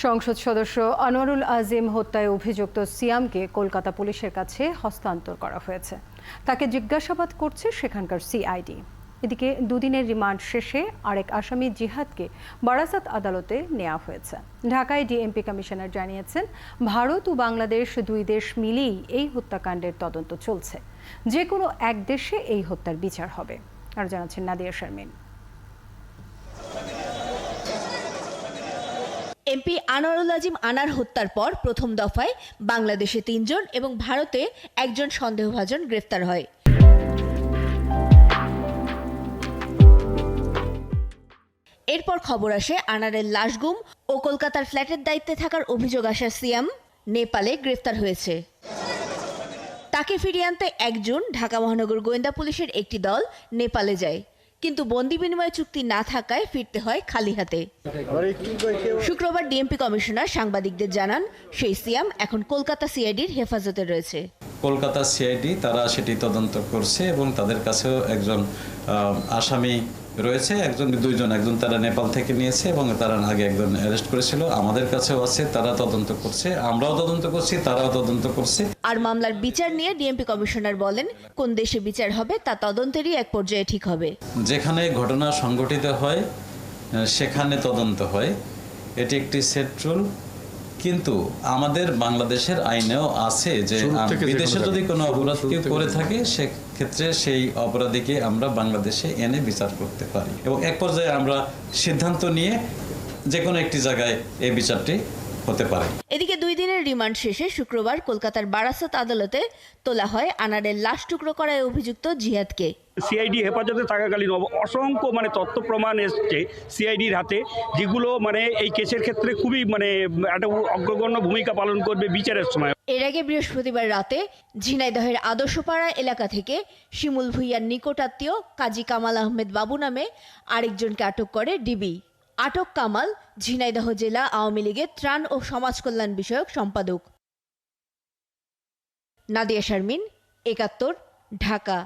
সংসদ সদস্য আনোয়ারুল আজিম হত্যায় অভিযুক্ত সিয়ামকে কলকাতা পুলিশের কাছে হস্তান্তর করা হয়েছে। তাকে জিজ্ঞাসাবাদ করছে সেখানকার সিআইডি। এদিকে দুদিনের রিমান্ড শেষে আরেক আসামি জিহাদকে বারাসাত আদালতে নেওয়া হয়েছে। ঢাকায় ডিএমপি কমিশনার জানিয়েছেন, ভারত ও বাংলাদেশ দুই দেশ মিলেই এই হত্যাকাণ্ডের তদন্ত চলছে। যে কোনো এক দেশে এই হত্যার বিচার হবে। আর জানাচ্ছেন নাদিয়া শারমিন। এমপি আনোয়ারুল আজিম আনার হত্যার পর প্রথম দফায় বাংলাদেশে ৩ জন এবং ভারতে একজন সন্দেহভাজন গ্রেফতার হয়। এরপর খবর আসে আনারের লাশ গুম ও কলকাতার ফ্ল্যাটের দায়িত্বে থাকার অভিযোগ আসা সিয়াম নেপালে গ্রেফতার হয়েছে। তাকে ফিরিয়ে আনতে ১ জুন ঢাকা মহানগর গোয়েন্দা পুলিশের একটি দল নেপালে যায়, কিন্তু বন্দি বিনিময় চুক্তি না থাকায় ফিরতে হয় খালি হাতে। শুক্রবার ডিএমপি কমিশনার সাংবাদিকদের জানান, সেই সিয়াম এখন কলকাতা সিআইডির হেফাজতে রয়েছে। কলকাতা সিআইডি তারা সেটি তদন্ত করছে এবং তাদের কাছেও একজন আসামি রয়েছে, দুইজন, একজন তারা নেপাল থেকে নিয়েছে এবং তারা আগে একজন অ্যারেস্ট করেছিল। আমাদের কাছেও আছে, তারা তদন্ত করছে, আমরাও তদন্ত করছি, তারাও তদন্ত করছে। আর মামলার বিচার নিয়ে ডিএমপি কমিশনার বলেন, কোন দেশে বিচার হবে তা তদন্তেরই এক পর্যায়ে ঠিক হবে। যেখানে ঘটনা সংঘটিত হয় সেখানে তদন্ত হয়, এটি একটি সেট রুল। কিন্তু আমাদের বাংলাদেশের আইনেও আছে যে বিদেশে যদি কোনো অপরাধ কেউ করে থাকে সেক্ষেত্রে সেই অপরাধীকে আমরা বাংলাদেশে এনে বিচার করতে পারি এবং এক পর্যায়ে আমরা সিদ্ধান্ত নিয়ে যে কোনো একটি জায়গায় এই বিচারটি হতে পারে। এদিকে 2 দিনের রিমান্ড শেষে শুক্রবার কলকাতার বারাসাত আদালতে তোলা হয় আনারের লাশ টুকরো করায় অভিযুক্ত জিহাদকে। সিআইডি হেফাজতে থাকাকালীন অসংখ্য তথ্য প্রমাণ এসছে সিআইডির হাতে, যেগুলো এই কেসের ক্ষেত্রে খুবই একটা অগ্রগণ্য ভূমিকা পালন করবে বিচারের সময়। এর আগে বৃহস্পতিবার রাতে ঝিনাইদহের আদর্শপাড়া এলাকা থেকে শিমুল ভুইয়ার নিকটাত্মীয় কাজী কামাল আহমেদ বাবু নামে আরেকজনকে আটক করে ডিবি। আটক কামাল ঝিনাইদহ জেলা আওয়ামী লীগের ত্রাণ ও সমাজ কল্যাণ বিষয়ক সম্পাদক। নাদিয়া শারমিন, ৭১, ঢাকা।